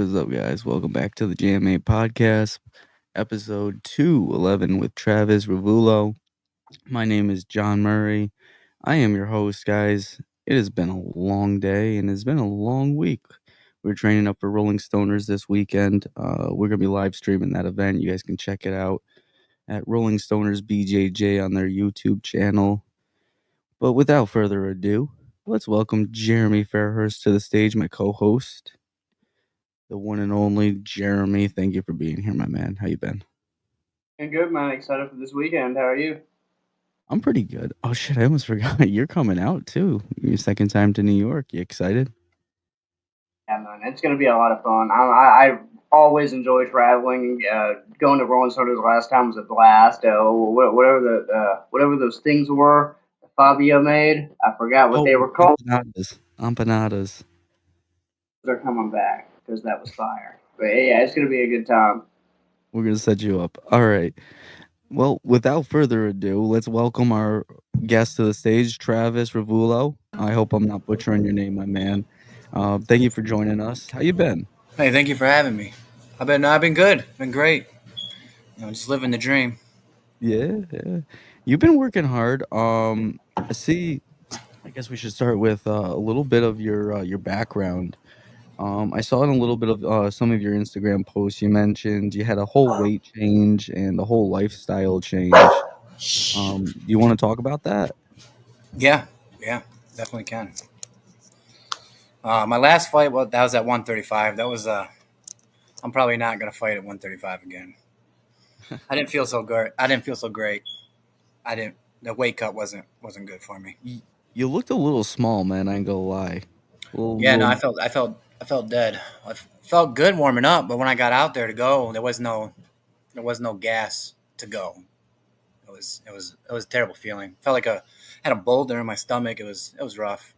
What is up, guys? Welcome back to the JMA podcast, episode 211 with Travis Ruvolo. My name is John Murray. I am your host, guys. It has been a long day and it's been a long week. We're training up for Rolling Stoners this weekend. We're going to be live streaming that event. You guys can check it out at Rolling Stoners BJJ on their YouTube channel. But without further ado, let's welcome Jeremy Fairhurst to the stage, my co-host. The one and only Jeremy. Thank you for being here, my man. How you been? And good, man. Excited for this weekend. How are you? I'm pretty good. Oh shit, I almost forgot. You're coming out too. Your second time to New York. You excited? Yeah, man. It's gonna be a lot of fun. I always enjoy traveling. Going to Rolling Stone last time was a blast. Whatever those things were, Fabio made. I forgot what Oh, they were called. empanadas. Empanadas. They're coming back because that was fire. But yeah, it's gonna be a good time. We're gonna set you up. All right. Well, without further ado, let's welcome our guest to the stage, Travis Ruvolo. I hope I'm not butchering your name, my man. Thank you for joining us. How you been? Hey, thank you for having me. I've been good. Been great. Just living the dream. Yeah. You've been working hard. I see. I guess we should start with a little bit of your background. I saw in a little bit of some of your Instagram posts. You mentioned you had a whole weight change and a whole lifestyle change. Do you want to talk about that? Yeah, yeah, definitely can. My last fight, well, that was at 135. That was I'm probably not gonna fight at 135 again. I didn't feel so good. I didn't feel so great. I didn't. The weight cut wasn't good for me. You looked a little small, man. I ain't gonna lie. Yeah, no, Little, I felt dead. Felt good warming up, but when I got out there to go, there was no gas to go. It was a terrible feeling. Felt like had a boulder in my stomach. It was rough.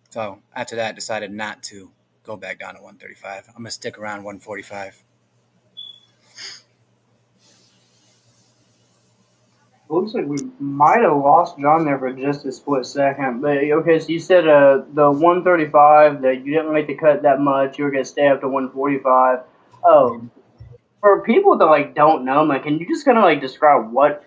So after that, decided not to go back down to 135. I'm gonna stick around 145. Looks like we might have lost John there for just a split second. But okay, so you said the 135 that you didn't like to cut that much. You were gonna stay up to 145. Oh, for people that like don't know, like, can you just kind of like describe what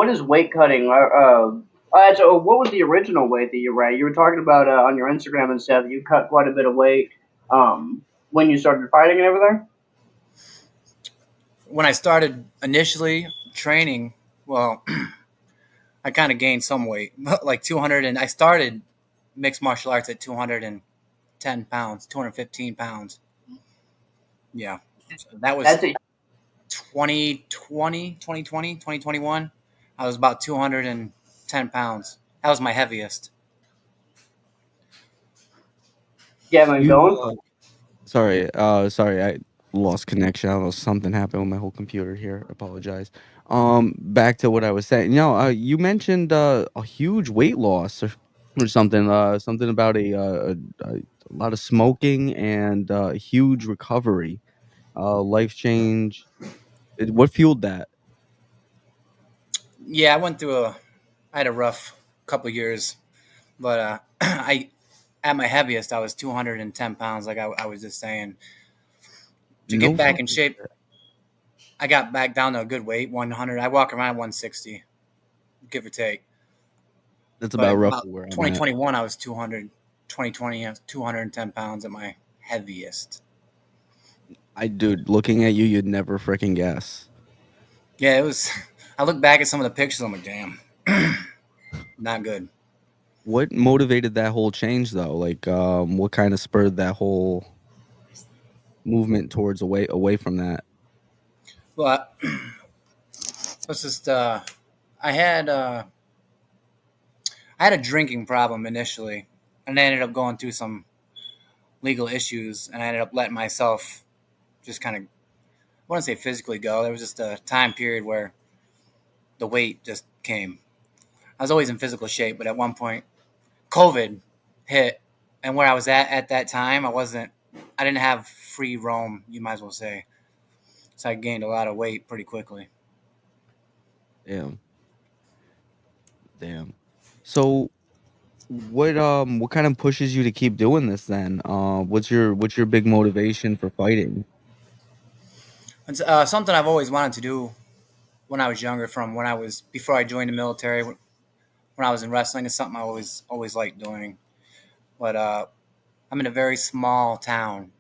is weight cutting? So what was the original weight that you were at? You were talking about on your Instagram and stuff. You cut quite a bit of weight when you started fighting and everything. When I started initially training, well, I kind of gained some weight, like 200, and I started mixed martial arts at 210 pounds, 215 pounds. Yeah, so that was That's a 2020, 2021. I was about 210 pounds. That was my heaviest. yeah, man. you. Going. Sorry. I lost connection. I don't know. Something happened with my whole computer here. Apologize. Back to what I was saying. You mentioned a huge weight loss or something. Something about a lot of smoking and a huge recovery. Life change. What fueled that? Yeah, I had a rough couple years, but I at my heaviest I was 210 pounds. Like I was just saying, to get No back in fucking shape, shit. I got back down to a good weight, 100. I walk around 160, give or take. That's But about about roughly where I'm at. 2021, I was 200. 2020, I was 210 pounds at my heaviest. Dude, looking at you, you'd never freaking guess. Yeah, it was. I look back at some of the pictures. I'm like, damn, not good. What motivated that whole change, though? Like, what kind of spurred that whole movement towards away from that? But let's just. I had uh, I had a drinking problem initially, and I ended up going through some legal issues, and I ended up letting myself just kind of, I wouldn't say physically go. There was just a time period where the weight just came. I was always in physical shape, but at one point, COVID hit, and where I was at that time, I didn't have free roam, you might as well say. So I gained a lot of weight pretty quickly. Damn, damn. So, What kind of pushes you to keep doing this then? What's your big motivation for fighting? It's something I've always wanted to do when I was younger. From when I was before I joined the military, when I was in wrestling, it's something I always liked doing. But I'm in a very small town,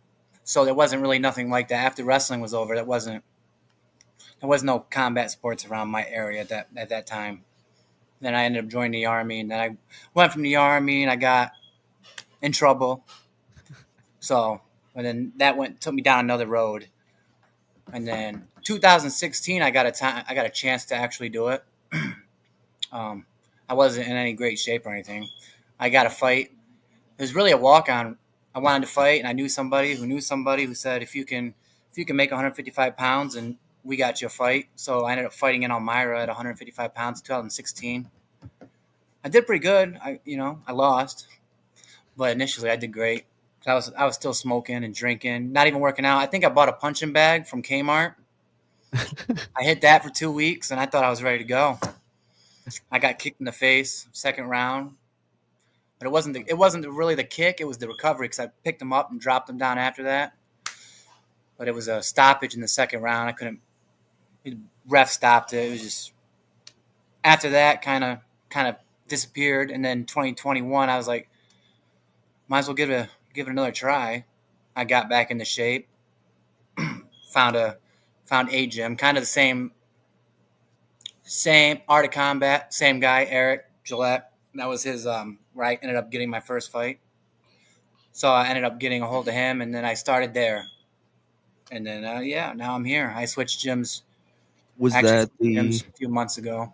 so there wasn't really nothing like that. After wrestling was over, there was no combat sports around my area at that time. Then I ended up joining the army, and then I went from the army, and I got in trouble. So, and then that took me down another road. And then 2016, I got a chance to actually do it. Um, I wasn't in any great shape or anything. I got a fight. It was really a walk on. I wanted to fight, and I knew somebody who said if you can make 155 pounds, and we got you a fight. So I ended up fighting in Elmira at 155 pounds, 2016. I did pretty good. I lost, but initially I did great. I was still smoking and drinking, not even working out. I think I bought a punching bag from Kmart. I hit that for 2 weeks, and I thought I was ready to go. I got kicked in the face, second round, but it wasn't really the kick. It was the recovery because I picked him up and dropped him down after that. But it was a stoppage in the second round. I couldn't. The ref stopped it. It was just after that kind of disappeared. And then 2021, I was like, might as well give it another try. I got back into shape. found a found a gym, kind of the same art of combat, same guy, Eric Gillette. That was his where I ended up getting my first fight. So I ended up getting a hold of him, and then I started there. And then yeah, now I'm here. I switched gyms. Was Actually, that switched the gyms a few months ago.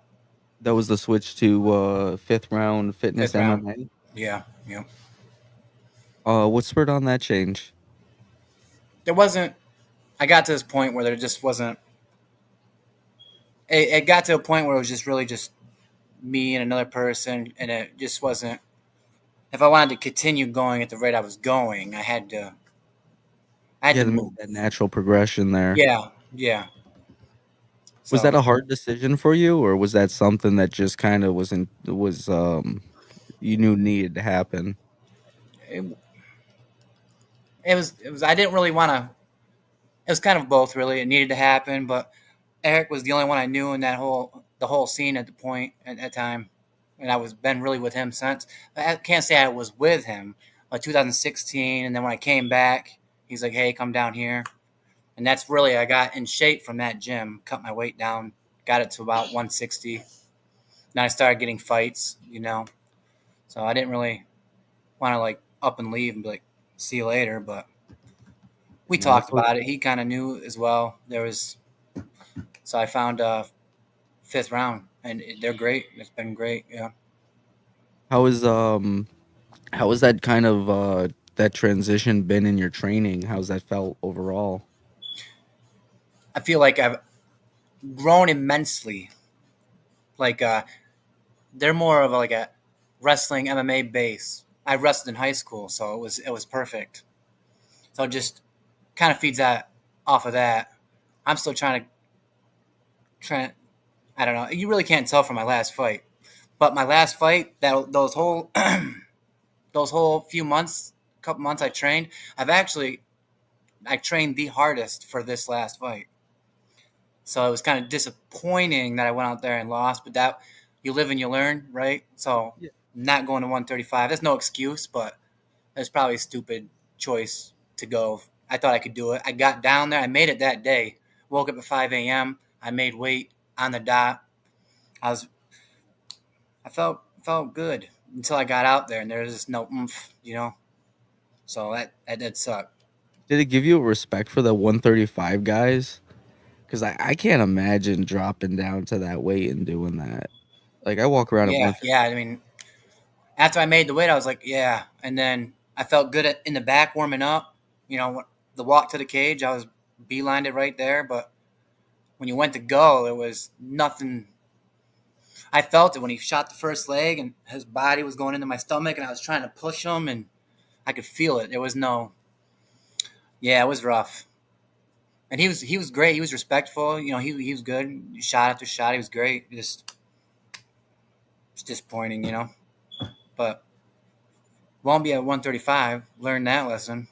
that was the switch to fifth round fitness Fifth round. MMA? Yeah, yeah. What spurred on that change? There wasn't. I got to this point where there just wasn't. It got to a point where it was just really just me and another person, and it just wasn't. If I wanted to continue going at the rate I was going, I had Yeah, to to make move. that natural progression there. Yeah, yeah. Was that So a hard decision for you, or was that something that just kind of was you knew needed to happen? it, it was. I didn't really want to. It was kind of both, really. It needed to happen, but Eric was the only one I knew in the whole scene at the point at that time, and I was been really with him since. I can't say I was with him, like 2016, and then when I came back, he's like, "Hey, come down here," and that's really I got in shape from that gym, cut my weight down, got it to about 160. Then I started getting fights. So I didn't really want to like up and leave and be like, "See you later," but we No, talked that's what. about it. He kind of knew as well. So I found fifth round, and they're great. It's been great. Yeah, How is how has that kind of that transition been in your training? How's that felt overall? I feel like I've grown immensely. Like they're more of like a wrestling MMA base. I wrestled in high school, so it was perfect. So it just kind of feeds that off of that. I'm still trying. I don't know. You really can't tell from my last fight, but my last fight, that those whole those whole few months, couple months I trained, I trained the hardest for this last fight. So it was kind of disappointing that I went out there and lost, but that you live and you learn, right? So Yeah. not going to 135, that's no excuse, but it's probably a stupid choice to go. I thought I could do it. I got down there. I made it that day. Woke up at 5 a.m. I made weight on the dot. I was I felt good until I got out there and there was just no oomph. So that did suck. Did it give you a respect for the 135 guys? Because I can't imagine dropping down to that weight and doing that. Like I walk around at Yeah, 150. yeah. I mean, after I made the weight, I was like, yeah. And then I felt good in the back warming up. The walk to the cage, I was beelined it right there. But when you went to go, there was nothing. I felt it when he shot the first leg and his body was going into my stomach, and I was trying to push him, and I could feel it. There was no. Yeah, it was rough. And he was great. He was respectful. He was good. Shot after shot, he was great. Just it's disappointing. But Won't be at 135. Learn that lesson.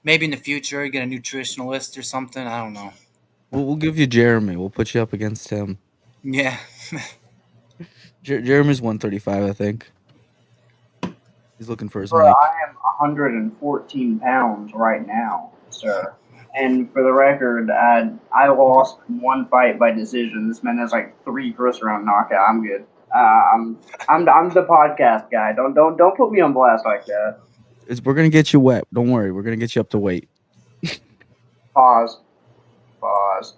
Maybe in the future, get a nutritionalist or something. I don't know. We'll give you Jeremy. We'll put you up against him. Yeah. Jeremy's 135, I think. He's looking for his Bro, mic. I am 114 pounds right now, sir. And for the record, I lost one fight by decision. This man has like 3 first round knockout. I'm good. I'm the podcast guy. Don't put me on blast like that. We're gonna get you wet. Don't worry. We're gonna get you up to weight. Pause. Pause.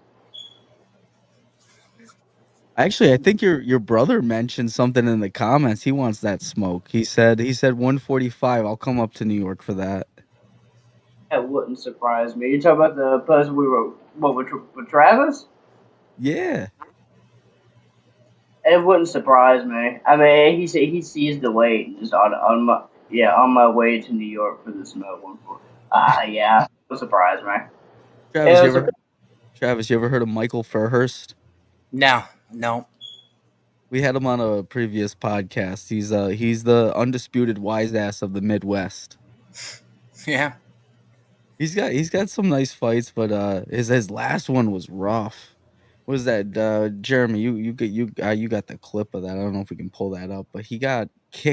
Actually, I think your brother mentioned something in the comments. He wants that smoke. He said 145. I'll come up to New York for that. That wouldn't surprise me. You talking about the post we wrote what with Travis? Yeah. It wouldn't surprise me. I mean, he sees the weight just on my way to New York for the smoke one for. Yeah, it would surprise me. Travis, It you was ever Travis, you ever heard of Michael Fairhurst? No. No. We had him on a previous podcast. He's the undisputed wise ass of the Midwest. Yeah. He's got some nice fights, but his last one was rough. What was that, Jeremy? You got the clip of that. I don't know if we can pull that up, but he got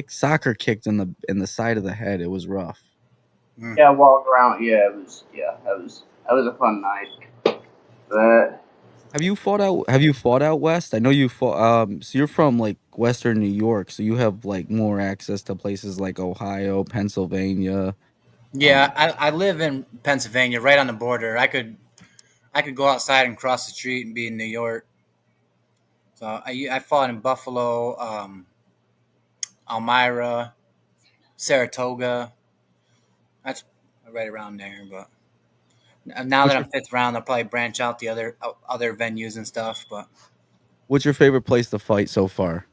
soccer kicked in the side of the head. It was rough. Mm. Yeah, walk around. That was a fun night. But Have you fought out west? I know you fought. So you're from like Western New York, so you have like more access to places like Ohio, Pennsylvania. Yeah. I live in Pennsylvania, right on the border. I could go outside and cross the street and be in New York. So I fought in Buffalo, Elmira, Saratoga. That's right around there. But now What's that your I'm fifth round, I'll probably branch out the other venues and stuff. But What's your favorite place to fight so far?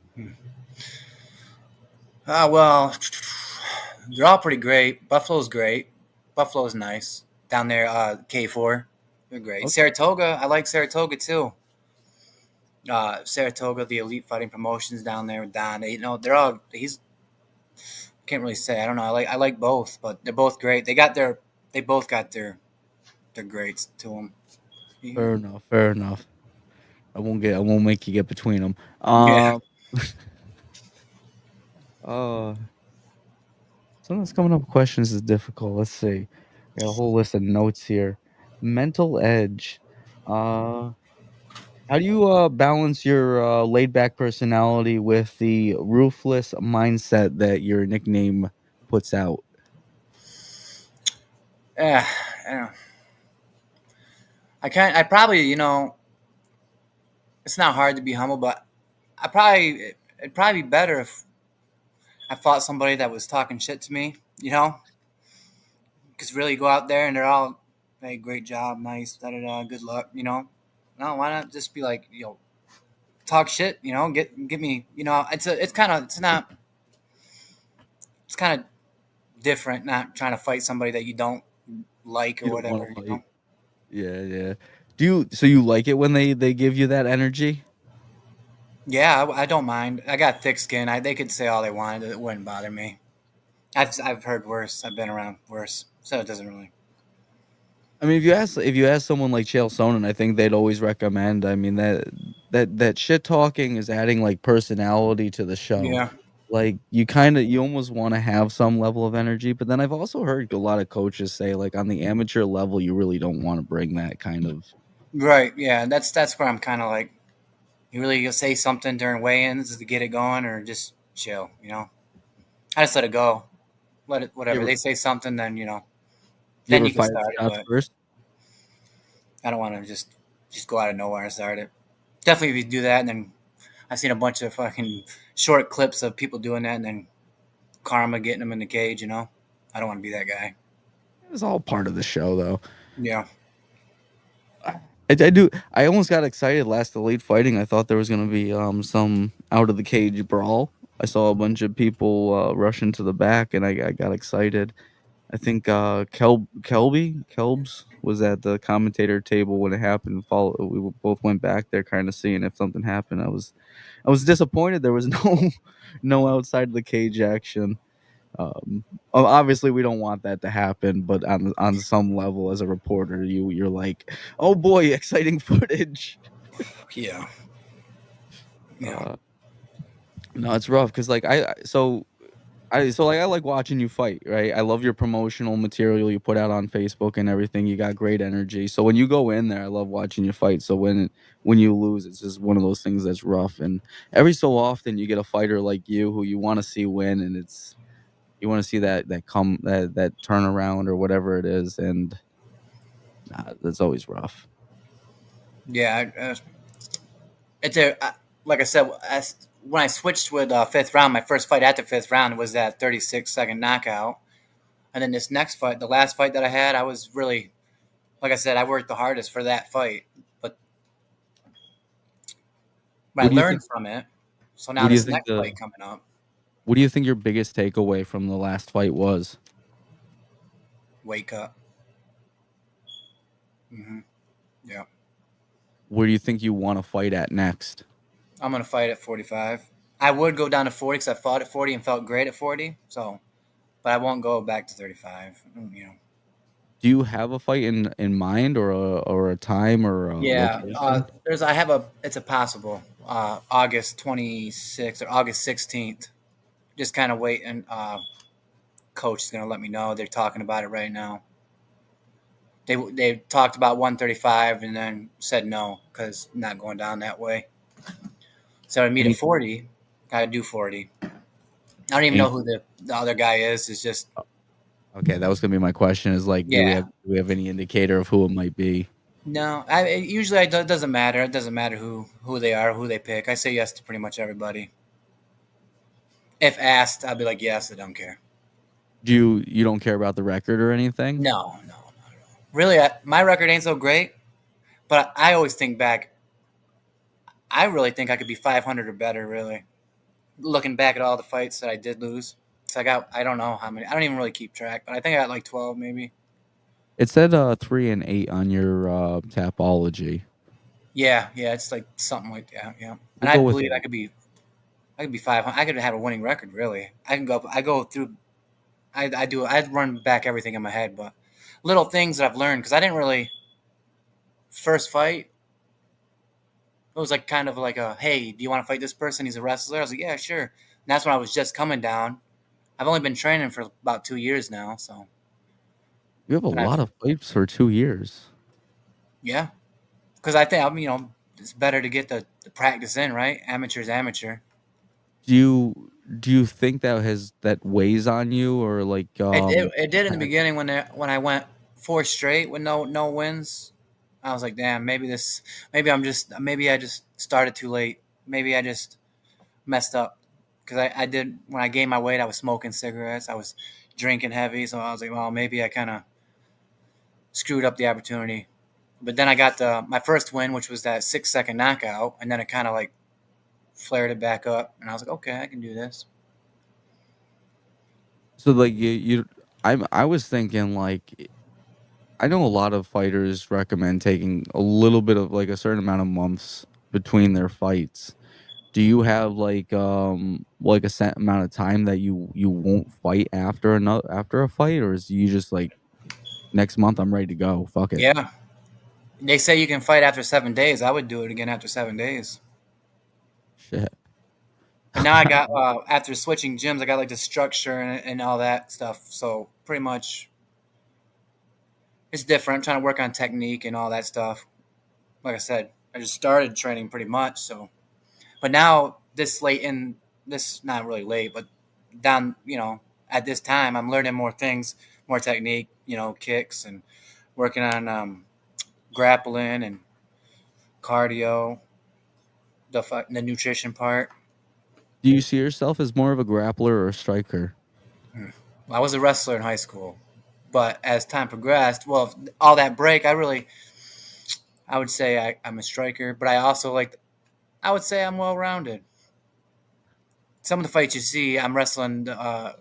well, they're all pretty great. Buffalo's great. Buffalo's nice down there. K4, they're great. Okay. Saratoga, I like Saratoga too. Saratoga, the Elite Fighting Promotions down there with Don. They're all he's can't really say. I don't know. I like both, but they're both great. They both got their greats to them. Fair enough. Fair enough. I won't make you get between them. Yeah. Uh, Something's coming up with questions is difficult. Let's see. I got a whole list of notes here. Mental edge. Uh, how do you balance your laid back personality with the ruthless mindset that your nickname puts out? Yeah. Yeah. I can't. I probably it's not hard to be humble, but it'd probably be better if I fought somebody that was talking shit to me. Because really go out there and they're all, hey, great job, nice, da da da, good luck. No, why not just be like, talk shit. Get me. It's kind of different. Not trying to fight somebody that you don't like or You don't want whatever. to fight. Yeah, yeah. So you like it when they give you that energy? Yeah, I don't mind. I got thick skin. They could say all they wanted. It wouldn't bother me. I've heard worse. I've been around worse, so it doesn't really. I mean, if you ask someone like Chael Sonnen, I think they'd always recommend. I mean that shit talking is adding like personality to the show. Yeah. Like you almost want to have some level of energy, but then I've also heard a lot of coaches say like on the amateur level, you really don't want to bring that kind of. Right. Yeah. That's where I'm kind of like, you really say something during weigh-ins to get it going, or just chill. I just let it go. Let it You whatever ever they say something, then you then ever you can fire the start it. shots But first? I don't want to just go out of nowhere and start it. Definitely, if you do that, and then I've seen a bunch of fucking short clips of people doing that, and then karma getting them in the cage. I don't want to be that guy. It's all part of the show, though. Yeah. I do. I almost got excited last Elite Fighting. I thought there was gonna be some out of the cage brawl. I saw a bunch of people rush into the back, and I got excited. I think Kelbs was at the commentator table when it happened. Both went back there, kind of seeing if something happened. I was disappointed there was no outside the cage action. Obviously, we don't want that to happen, but on some level, as a reporter, you're like, oh boy, exciting footage. Yeah. Yeah. Uh, no, it's rough because like I like watching you fight, right? I love your promotional material you put out on Facebook and everything. You got great energy. So when you go in there, I love watching you fight. So when you lose, it's just one of those things that's rough. And every so often you get a fighter like you who you want to see win, and you want to see that turnaround or whatever it is, and that's always rough. Yeah. It's like I said, when I switched with fifth round, my first fight after fifth round was that 36-second knockout. And then this next fight, the last fight that I had, I was really, like I said, I worked the hardest for that fight, but I What do you learned think? from it. So now What do you this think next the fight coming up, What do you think your biggest takeaway from the last fight was? wake up. Yeah, Where do you think you want to fight at next? I'm gonna fight at 45. I would go down to 40 because I fought at 40 and felt great at 40. So, but I won't go back to 35. You know. Do you have a fight in mind, or a time, or a Yeah, location? I have it's a possible August 26th or August 16th. Just kind of waiting. Coach is gonna let me know. They're talking about it right now. They talked about 135 and then said no because not going down that way. So I meet at Any 40. Gotta do 40. I don't even any know who the other guy is. It's just Okay, that was gonna be my question. Is like, yeah. do we have any indicator of who it might be? No, usually it doesn't matter. It doesn't matter who they are, who they pick. I say yes to pretty much everybody. If asked, I'll be like yes. I don't care. You don't care about the record or anything? No, no, no. Really, my record ain't so great, but I always think back. I really think I could be 500 or better. Really, looking back at all the fights that I did lose, so I don't know how many. I don't even really keep track, but I think I got like 12 maybe. It said 3-8 on your Tapology. Yeah, yeah, it's like something like that. Yeah, and We'll I go with believe 8. I could be 500. I could have a winning record. Really, I can go. I go through. I do. I run back everything in my head, but little things that I've learned because I didn't really first fight. It was like kind of like a hey, do you want to fight this person? He's a wrestler. I was like, yeah, sure. And that's when I was just coming down. I've only been training for about 2 years now, so You have a and I've lot of fights for 2 years. yeah, because I think it's better to get the practice in, right? Amateur's amateur. Do you think that weighs on you, or like It did in the beginning when I went four straight with no wins. I was like, damn, maybe I just started too late. Maybe I just messed up because I did when I gained my weight. I was smoking cigarettes. I was drinking heavy, so I was like, well, maybe I kind of screwed up the opportunity. But then I got my first win, which was that 6 second knockout, and then it kind of like flared it back up, and I was like, okay, I can do this. so like I was thinking like I know a lot of fighters recommend taking a little bit of like a certain amount of months between their fights. Do you have like a set amount of time that you won't fight after a fight, or is you just like next month I'm ready to go? Fuck it. Yeah, they say you can fight after 7 days. I would do it again after 7 days. Shit. But now I got after switching gyms, I got like the structure and all that stuff. So pretty much it's different. I'm trying to work on technique and all that stuff. Like I said, I just started training pretty much. So, but now this late in this, not really late, but down, at this time, I'm learning more things, more technique, kicks and working on grappling and cardio, the nutrition part. Do you see yourself as more of a grappler or a striker? I was a wrestler in high school, but as time progressed, well, all that break, I would say I'm a striker, but I would say I'm well rounded. Some of the fights you see, I'm wrestling. The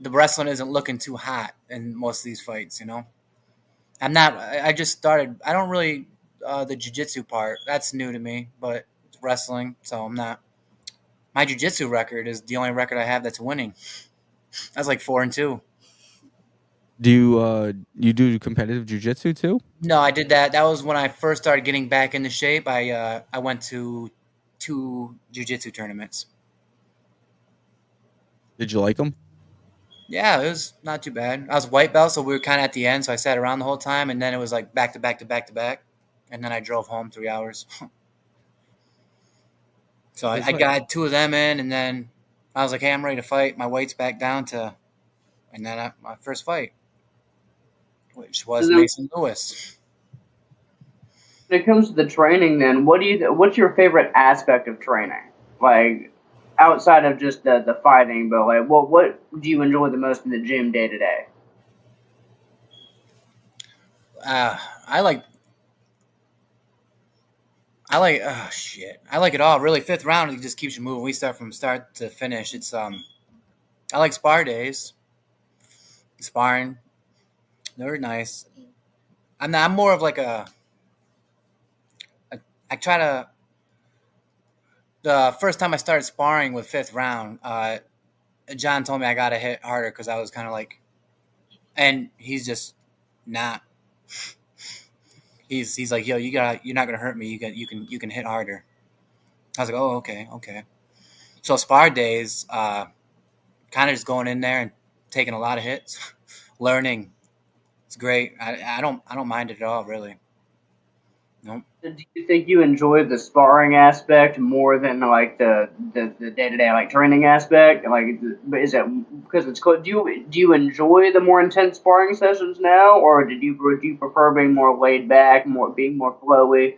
wrestling isn't looking too hot in most of these fights. I'm not. I just started. I don't really the jujitsu part. That's new to me, but it's wrestling, so I'm not. My jujitsu record is the only record I have that's winning. I was like 4-2. Do you do competitive jiu-jitsu too? No, I did that. That was when I first started getting back into shape. I went to 2 jiu-jitsu tournaments. Did you like them? Yeah, it was not too bad. I was white belt, so we were kind of at the end, so I sat around the whole time, and then it was like back to back to back to back, and then I drove home 3 hours. So I got 2 of them in, and then I was like, "Hey, I'm ready to fight." My weight's back down to, and then my first fight, which So was then, Mason Lewis. when it comes to the training, then what's your favorite aspect of training? Like outside of just the fighting, but like what do you enjoy the most in the gym day to day? Uh, I like oh shit. I like it all. Really, 5th round it just keeps you moving. We start from start to finish. It's I like spar days. Sparring. They're nice. I'm more of like I try to the first time I started sparring with 5th round, John told me I gotta hit harder because I was kind of like, and he's just not. He's like, yo, you're not gonna hurt me. You can hit harder. I was like, oh, okay. So spar days, kind of just going in there and taking a lot of hits, learning. It's great. I don't mind it at all, really. Nope. Do you think you enjoy the sparring aspect more than like the day to day like training aspect? Like, is that because it's cool? Do you enjoy the more intense sparring sessions now, or do you prefer being more laid back, being more flowy?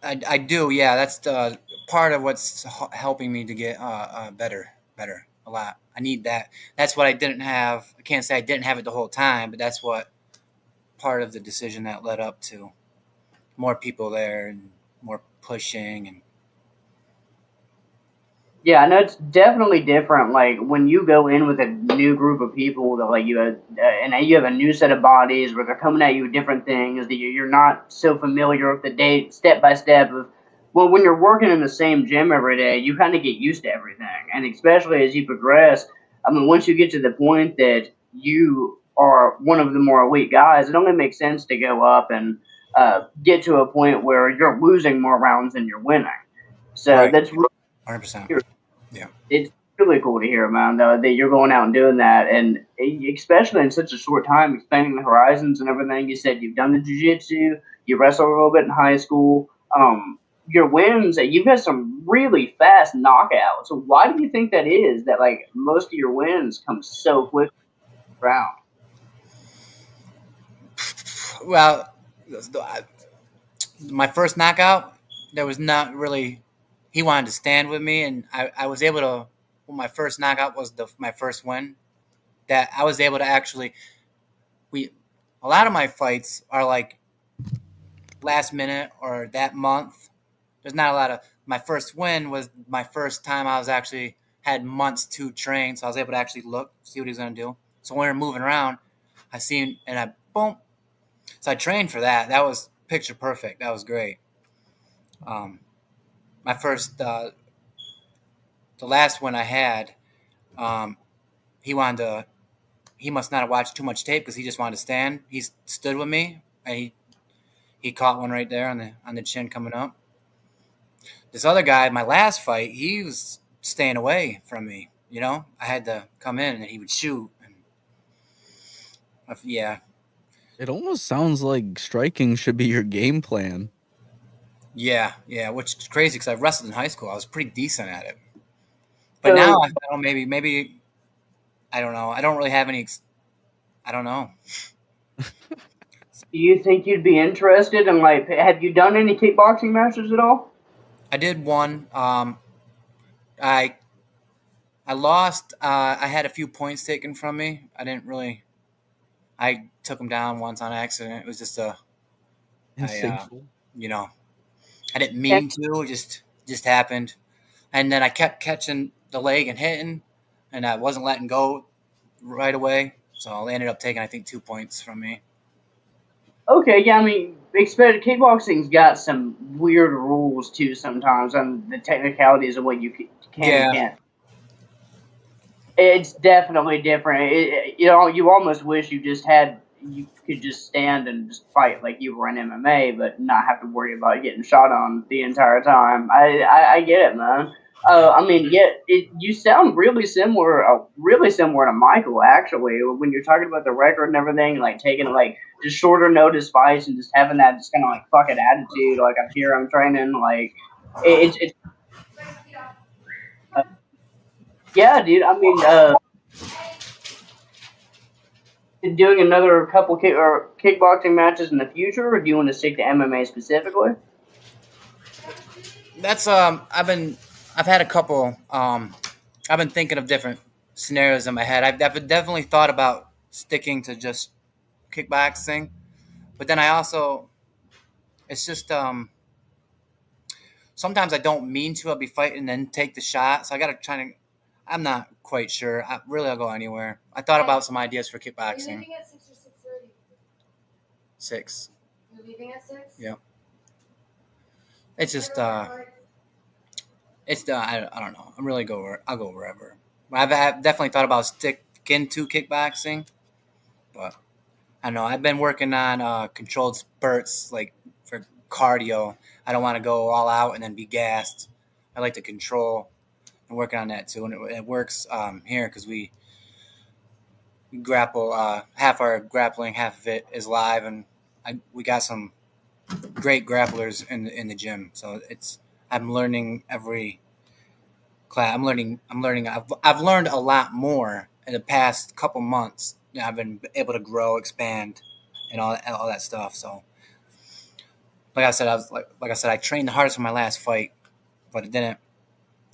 I do, yeah. That's the part of what's helping me to get better a lot. I need that. That's what I didn't have. I can't say I didn't have it the whole time, but that's what part of the decision that led up to more people there and more pushing and Yeah, I know it's definitely different. Like when you go in with a new group of people that like and you have a new set of bodies where they're coming at you with different things that you're not so familiar with the day step by step of. Well, when you're working in the same gym every day, you kind of get used to everything, and especially as you progress. I mean, once you get to the point that you are one of the more elite guys, it only makes sense to go up and get to a point where you're losing more rounds than you're winning. So right, that's 100%. Yeah, it's really cool to hear, man, that you're going out and doing that, and especially in such a short time, expanding the horizons and everything. You said you've done the jiu-jitsu, you wrestled a little bit in high school. Your wins, you've had some really fast knockouts. So why do you think that is? That like most of your wins come so quick around. well, my first knockout, there was not really. He wanted to stand with me, and I was able to. Well, my first knockout was my first win. That I was able to actually. We a lot of my fights are like last minute or that month. There's not a lot of. My first win was my first time I was actually had months to train, so I was able to actually look, see what he was gonna do. So when we were moving around, I seen and I boom. So I trained for that. That was picture perfect. That was great. Um, my first, the last one I had, um, he wanted to. He must not have watched too much tape because he just wanted to stand. He stood with me and he caught one right there on the chin coming up. This other guy, my last fight, he was staying away from me. You know, I had to come in and he would shoot. And yeah, It almost sounds like striking should be your game plan. yeah, which is crazy because I wrestled in high school. I was pretty decent at it. But now So I don't know, maybe I don't know. I don't really have any. I don't know. do you think you'd be interested in like? Have you done any kickboxing matches at all? I did one. I I lost. I had a few points taken from me. I didn't really. I took them down once on accident. It was just I Instinctual. you know, I didn't mean to. It just happened. And then I kept catching the leg and hitting, and I wasn't letting go right away. So they ended up taking, I think, 2 points from me. Okay, yeah, I mean, expect kickboxing's got some weird rules too sometimes on the technicalities of what you can and Yeah, can't. It's definitely different. You almost wish you could just stand and just fight like you were in MMA, but not have to worry about getting shot on the entire time. I get it, man. I mean, yeah, you sound really similar to Michael actually. When you're talking about the record and everything, like taking like just shorter notice fights and just having that just kind of like fuck it attitude. Like I'm here, I'm training. Like it's yeah, dude. I mean, doing another couple kickboxing matches in the future, or do you want to stick to MMA specifically? That's I've had a couple. I've been thinking of different scenarios in my head. I've definitely thought about sticking to just kickboxing, but then I also it's just sometimes I don't mean to. I'll be fighting and then take the shot, so I gotta try to. I'm not quite sure. I'll go anywhere. I thought about some ideas for kickboxing. You're leaving at 6 or 6:30. 6. You're leaving at 6. Yeah. It's just I don't know. I'll go wherever. I've definitely thought about sticking to kickboxing, but I don't know. I've been working on controlled spurts, like for cardio. I don't want to go all out and then be gassed. I like to control and working on that too, and it works here because we grapple. Half our grappling, half of it is live, and we got some great grapplers in the gym. So I'm learning every class. I'm learning. I've learned a lot more in the past couple months. I've been able to grow, expand, and all that stuff. So, like I said, I trained the hardest for my last fight, but it didn't.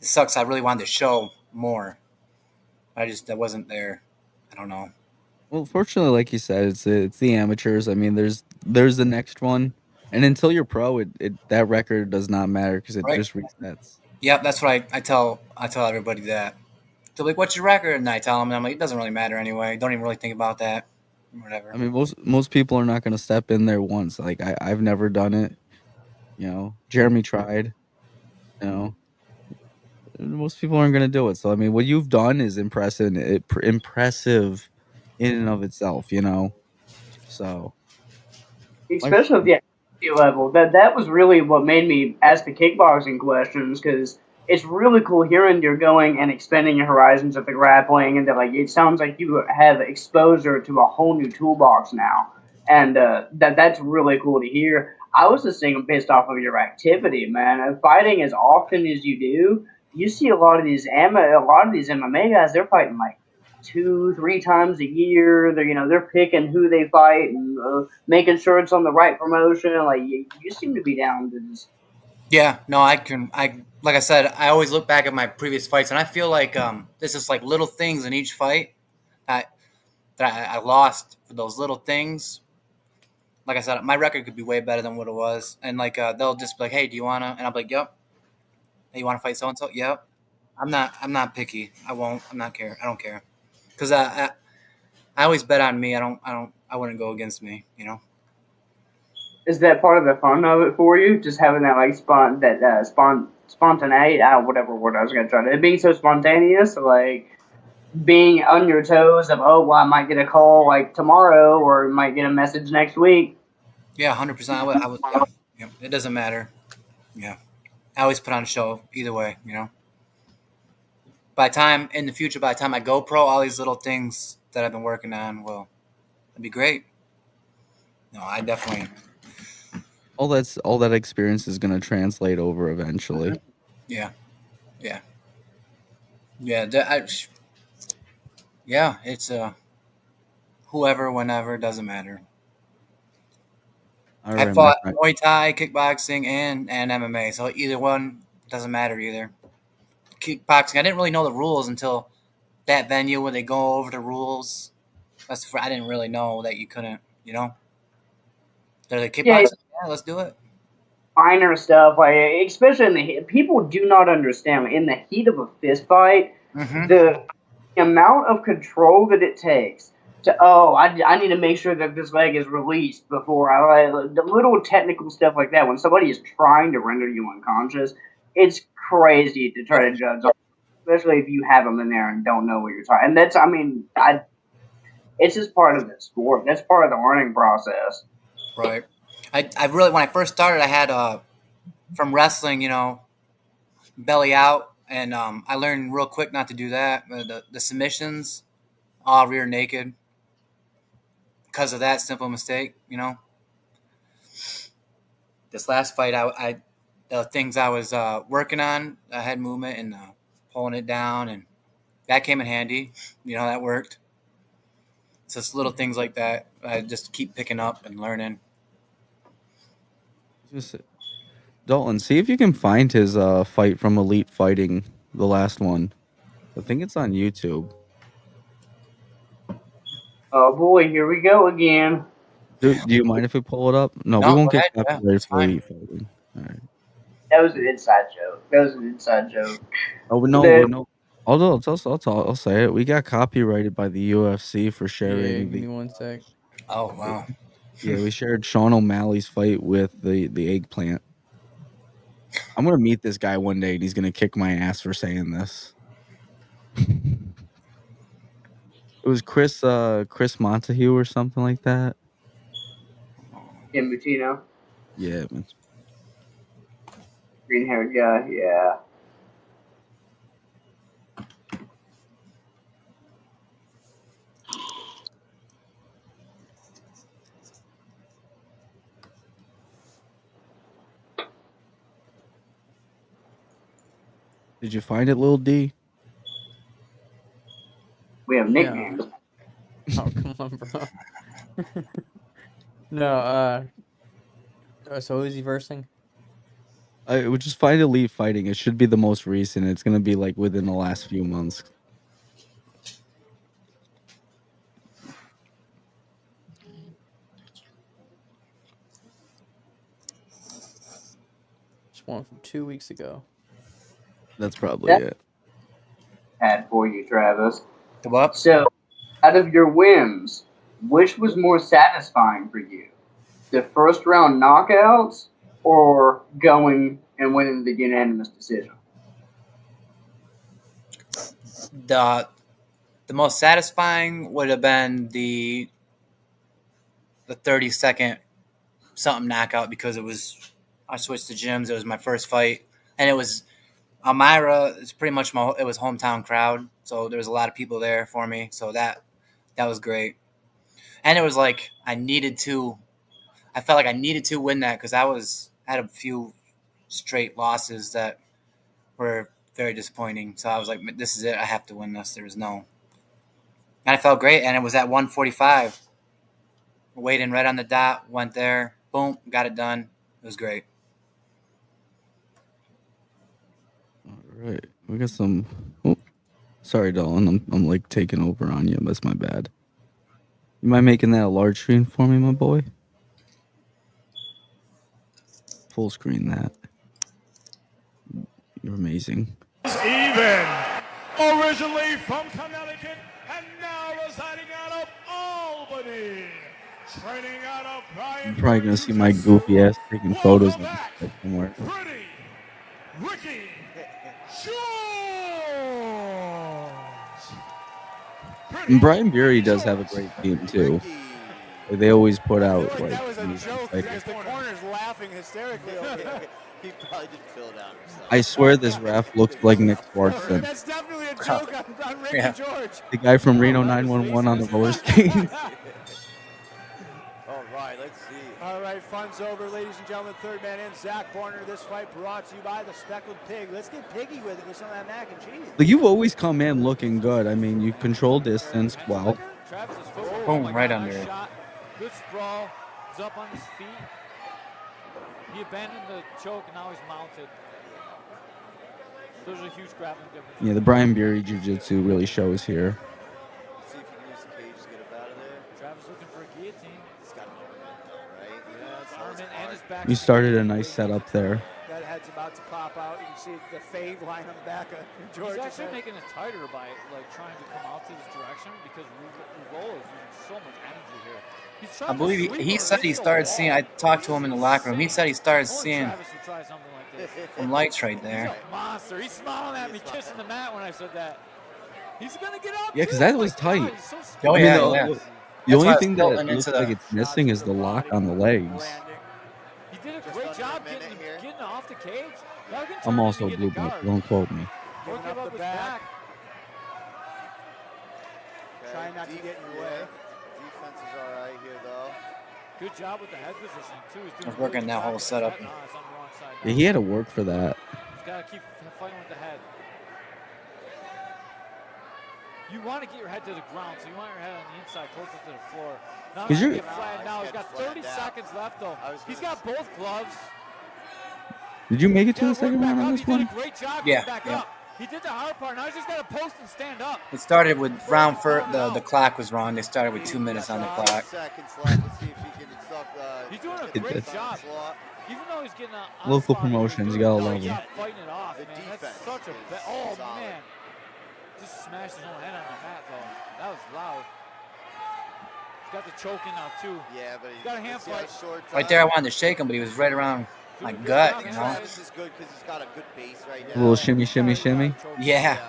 It sucks. I really wanted to show more. That wasn't there. I don't know. Well, fortunately, like you said, it's the amateurs. I mean, there's the next one, and until you're pro, it that record does not matter because it Right. just resets. Yep. That's what I tell everybody that. They're like, "What's your record?" And I tell them, and I'm like, "It doesn't really matter anyway. Don't even really think about that. Whatever." I mean, most people are not going to step in there once. Like I've never done it. Jeremy tried. You know, most people aren't going to do it. So I mean, what you've done is impressive in and of itself. So my Especially at the activity level. That was really what made me ask the kickboxing questions because it's really cool hearing you're going and expanding your horizons of the grappling, and that like it sounds like you have exposure to a whole new toolbox now, and that's really cool to hear. I was just thinking based off of your activity, man. Fighting as often as you do, you see a lot of these MMA guys. They're fighting like 2, 3 times a year. They're picking who they fight and making sure it's on the right promotion. Like you seem to be down to just. Yeah, no, I can. I like I said, I always look back at my previous fights, and I feel like this is like little things in each fight that I lost for those little things. Like I said, my record could be way better than what it was, and like they'll just be like, "Hey, do you wanna?" And I'll be like, "Yep." Hey, you wanna fight so and so? Yep. I'm not picky. I won't. I'm not care. I don't care because I always bet on me. I wouldn't go against me. You know. Is that part of the fun of it for you? Just having that like spontaneity, whatever word I was gonna try to, it being so spontaneous, like being on your toes of well, I might get a call like tomorrow or might get a message next week. Yeah, 100%. I would. Yeah. Yeah. It doesn't matter. Yeah. I always put on a show either way. You know. In the future, by the time I go pro, all these little things that I've been working on will it'd be great. No, I definitely. all that experience is going to translate over eventually. Yeah, yeah, yeah. Yeah, it's whoever, whenever, doesn't matter. All I right, my fought friend. Muay Thai, kickboxing, and MMA, so either one doesn't matter either. Kickboxing, I didn't really know the rules until that venue where they go over the rules. I didn't really know that you couldn't. You know, they're like Yeah, kickboxing. Yeah, let's do it. minor stuff, like especially in the heat. People do not understand in the heat of a fist fight Mm-hmm. the amount of control that it takes to I need to make sure that this leg is released before the little technical stuff like that when somebody is trying to render you unconscious. It's crazy to try Yep. to judge especially if you have them in there and don't know what you're talking. And that's, I mean, it's just part of the sport. That's part of the learning process. Right. I really, when I first started, I had from wrestling, belly out, and I learned real quick not to do that. The submissions, all rear naked, because of that simple mistake. This last fight, the things I was working on, head movement and pulling it down, and that came in handy. That worked. It's just little things like that. I just keep picking up and learning. Just Dalton, see if you can find his fight from Elite Fighting, the last one. I think it's on YouTube. Oh boy, here we go again. Do you mind if we pull it up? No, we No, won't go get ahead. Yeah, copyrighted it's for fine. Elite Fighting. All right. That was an inside joke. Oh no. I'll say it. We got copyrighted by the UFC for Yeah, sharing give me one sec. Oh wow. Yeah, we shared Sean O'Malley's fight with the eggplant. I'm gonna meet this guy one day and he's gonna kick my ass for saying this. It was Chris Montague or something like that. Tim Butino, Yeah, man. green haired guy. Yeah. Did you find it, Lil D? We have No. nicknames. Oh, come on, bro. No, so who is he versing? I would just find Elite Fighting. It should be the most recent. It's gonna be like within the last few months. Just one from 2 weeks ago. That's probably it. Had for you, Travis. Come up. So, out of your wins, which was more satisfying for you? The first round knockouts or going and winning the unanimous decision? The most satisfying would have been the 30-second something knockout, because I switched to gyms. It was my first fight, and it was Elmira. It's pretty much it was hometown crowd, so there was a lot of people there for me. So that was great, and it was like I felt like I needed to win that, because I had a few straight losses that were very disappointing. So I was like, this is it. I have to win this. There was no, and I felt great, and it was at 145. Waiting right on the dot, went there, boom, got it done. It was great. All right, we got some. Oh, sorry, Dolan. I'm like taking over on you. That's my bad. You mind making that a large screen for me, my boy? Full screen that. You're amazing. Even originally from Connecticut and now residing out of Albany, training out of Brian. You're probably gonna see my goofy ass taking photos of this somewhere. Pretty Ricky Jorge. And Brian Bury does have a great team too. They always put out like. That was a joke because the corner's laughing hysterically over there. He probably didn't fill it out himself. I swear this ref looks like Nick Swartzen. That's definitely a joke on Ricky George. The guy from Reno 911 on the roller skates. All right, let's see. All right, fun's over, ladies and gentlemen. Third man in, Zach Borner. This fight brought to you by the Speckled Pig. Let's get piggy with it with some of that mac and cheese. Like, you've always come in looking good. I mean, you control distance well. Travis's foot. Boom, right under it. Good sprawl. He's up on his feet. He abandoned the choke and now he's mounted. There's a huge grappling difference. Yeah, the Brian Bury Jiu-Jitsu really shows here. See if he can use the cage to get up out of there. Travis looking for a guillotine. He's got an arm, right? Yeah, it's arm in and his back. You started a nice setup there. That head's about to pop out. You can see the fade line on the back of George. He's actually making it tighter by trying to come out to this direction, because Ruvolo is using so much energy here. He's trying I believe he said he started seeing. I talked to him in the locker room. He said he started seeing some lights right He's there. a monster. He's smiling at me, kissing the mat when I said that. He's gonna get up. Yeah, because that was tight. He's so Oh, I mean, yeah, the, yeah. the That's only why I was thing that tilting into looks the. like it's missing is the lock on the legs. He did a Just great under a job minute here. getting off the cage. Now he can I'm turn also and a get blue the belt. guard. Don't quote me. Or Giving give up up the his back. back. Okay, Trying not to get in your way. Defense is all right here, though. Good job with the head position, too. He's doing I was working that whole setup. It's on the wrong side Yeah, now. he had to work for that. He's got to keep fighting with the head. You want to get your head to the ground, so you want your head on the inside, closer to the floor. Now he's you're- get flattened now. He's got 30 seconds left, though. He's got both gloves. Did you make it to He's the gotta work second back round on up. this He did one? a great job Yeah, getting back yeah. up. He did the hard part. Now he's just got to post and stand up. It started with round first. The clock was wrong. They started with 2 minutes on the clock. Seconds left. Let's see if he can stop. He's doing a get the great time job. slot. Even though he's getting a Local onslaught here, promotions, he's you doing gotta a love great him. job fighting it off, The man. defense That's such a is oh solid. man, just smashed his own head on the mat though. That was loud. He's got the choking now too. Yeah, but He's got a hand fight. Right there, I wanted to shake him, but he was right around my Doing a good gut, job, you man. know? Travis is good because he's got a good base right A now. little shimmy, shimmy, shimmy. Yeah.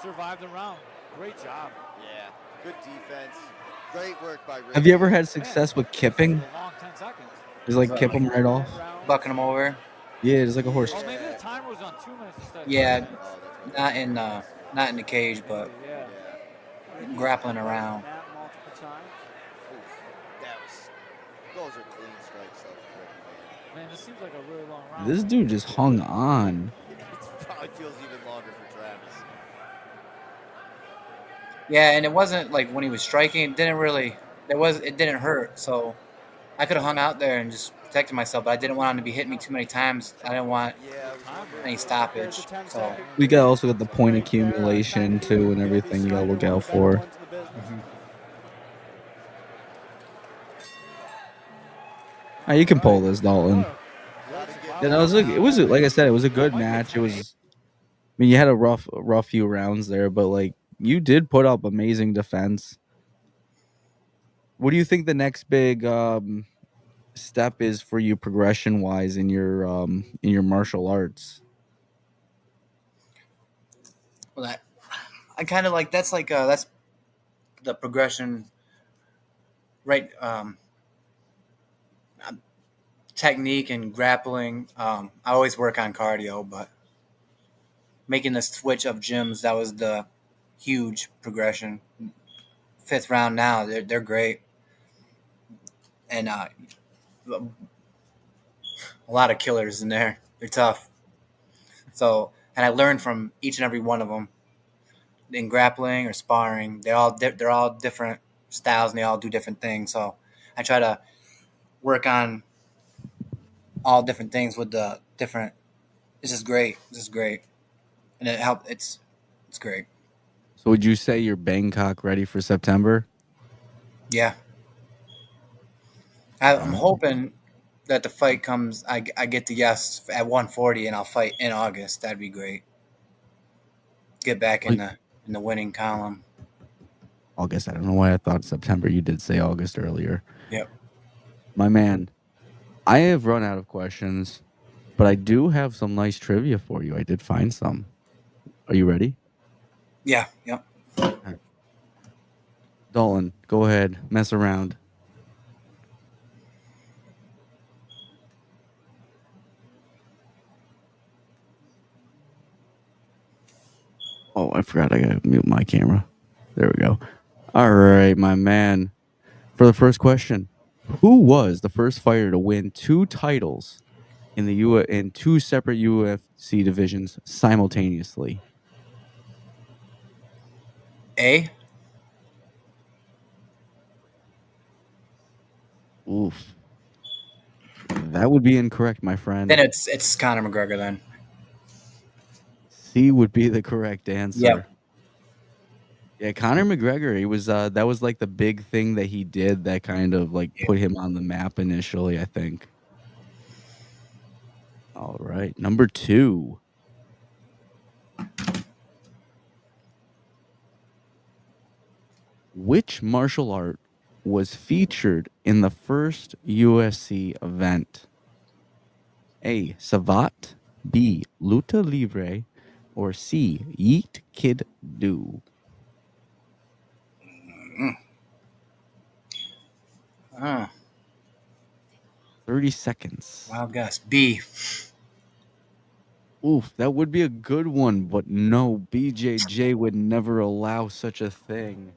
Survived the round. Great job. Yeah, good defense. Great work by Ricky. Have you ever had success with kipping? A long 10 seconds. Just like kip them right off? Bucking him over. Yeah, it's like a horse. Oh, maybe the timer was on 2 minutes instead of Yeah, 2 minutes. not in the cage, but Yeah. grappling around. Multiple times. That was, those are clean strikes though for Ricky, Man, this seems like a really long round. This dude just hung on. man. It probably feels even longer for Travis. Yeah, and it wasn't like when he was striking, it didn't hurt, so I could have hung out there and just protected myself, but I didn't want him to be hitting me too many times. I didn't want any stoppage. So We got also got the point accumulation too and everything you gotta look out for. You can pull this, Dalton. Yeah, no, it was like I said, it was a good match. It was. I mean, you had a rough few rounds there, but like you did put up amazing defense. What do you think the next big step is for you progression wise in your martial arts? well, I kind of like that's the progression, right? Technique and grappling. I always work on cardio, but making the switch of gyms, that was the huge progression. 5th round now, they're great, and a lot of killers in there. They're tough. So, and I learned from each and every one of them in grappling or sparring. They're all different styles, and they all do different things. So, I try to work on all different things with the different. This is great. And it helped. It's great. So would you say you're Bangkok ready for September? Yeah. I'm hoping that the fight comes. I get the yes at 140, and I'll fight in August. That'd be great. Get back in the winning column. August. I don't know why I thought September. You did say August earlier. Yep. My man, I have run out of questions, but I do have some nice trivia for you. I did find some. Are you ready? Yeah. Yep. Dalton, go ahead. Mess around. Oh, I forgot I gotta mute my camera. There we go. All right, my man. For the first question, who was the first fighter to win 2 titles in in 2 separate UFC divisions simultaneously? A. Oof. That would be incorrect, my friend. Then it's Conor McGregor then. C would be the correct answer. Yep. Yeah, Conor McGregor, he was that was like the big thing that he did that kind of like put him on the map initially, I think. All right, number 2. Which martial art was featured in the first UFC event? A. Savate. B. Luta Libre, or C. Yeet Kid Do? Uh, 30 seconds. wild guess. B. Oof, that would be a good one, but no, BJJ would never allow such a thing.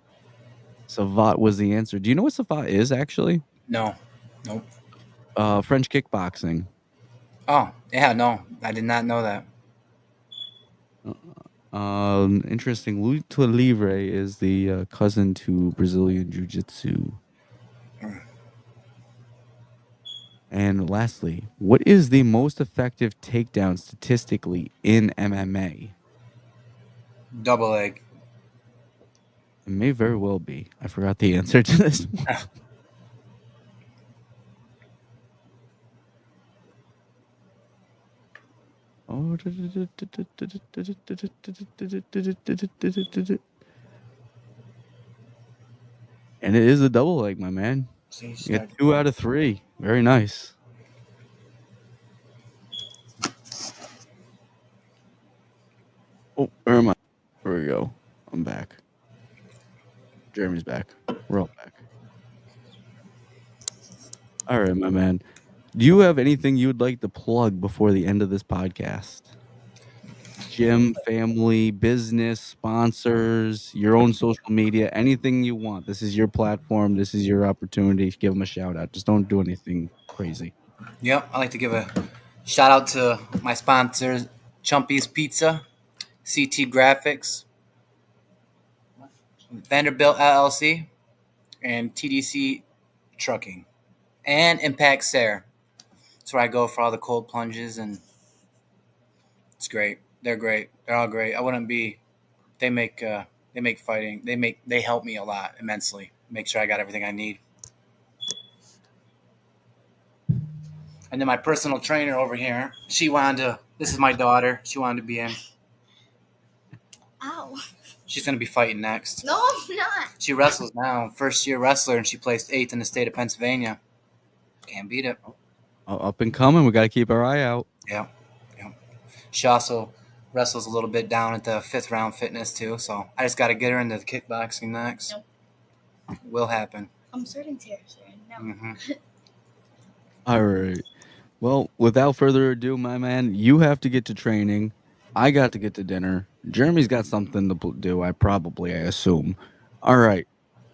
Savat was the answer. Do you know what Savat is actually? No. Nope. French kickboxing. Oh, yeah, no. I did not know that. Interesting. Luta Livre is the cousin to Brazilian Jiu Jitsu. And lastly, what is the most effective takedown statistically in MMA? Double leg. It may very well be. I forgot the answer to this one. Oh, and it is a double leg, my man. You get 2 out of 3. Very nice. Oh, where am I? There we go. I'm back. Jeremy's back. We're all back. All right, my man. Do you have anything you would like to plug before the end of this podcast? Gym, family, business, sponsors, your own social media, anything you want. This is your platform. This is your opportunity. Give them a shout out. Just don't do anything crazy. Yep, I'd like to give a shout out to my sponsors, Chumpy's Pizza, CT Graphics, Vanderbilt LLC, and TDC Trucking, and Impact Sair. That's where I go for all the cold plunges, and it's great. They're great. They're all great. I wouldn't be. They make fighting. They help me a lot immensely. Make sure I got everything I need. And then my personal trainer over here, she wanted to. This is my daughter. She wanted to be in. Ow. She's gonna be fighting next. No, I'm not. She wrestles now, first year wrestler, and she placed 8th in the state of Pennsylvania. Can't beat it. Up and coming. We got to keep our eye out. Yeah. She also wrestles a little bit down at the 5th Round Fitness too. So I just got to get her into the kickboxing next. Nope. It will happen. I'm starting tears right now. Mm-hmm. All right. Well, without further ado, my man, you have to get to training. I got to get to dinner. Jeremy's got something to do. I assume. All right,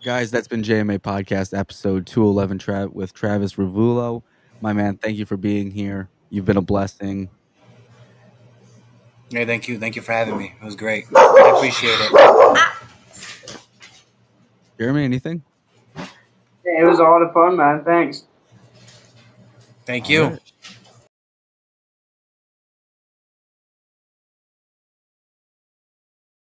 guys, that's been JMA Podcast episode 211 with Travis Ruvolo. My man, thank you for being here. You've been a blessing. Yeah, thank you. Thank you for having me. It was great. I appreciate it. Jeremy, anything? Yeah, it was a lot of fun, man. Thanks. Thank you. All right.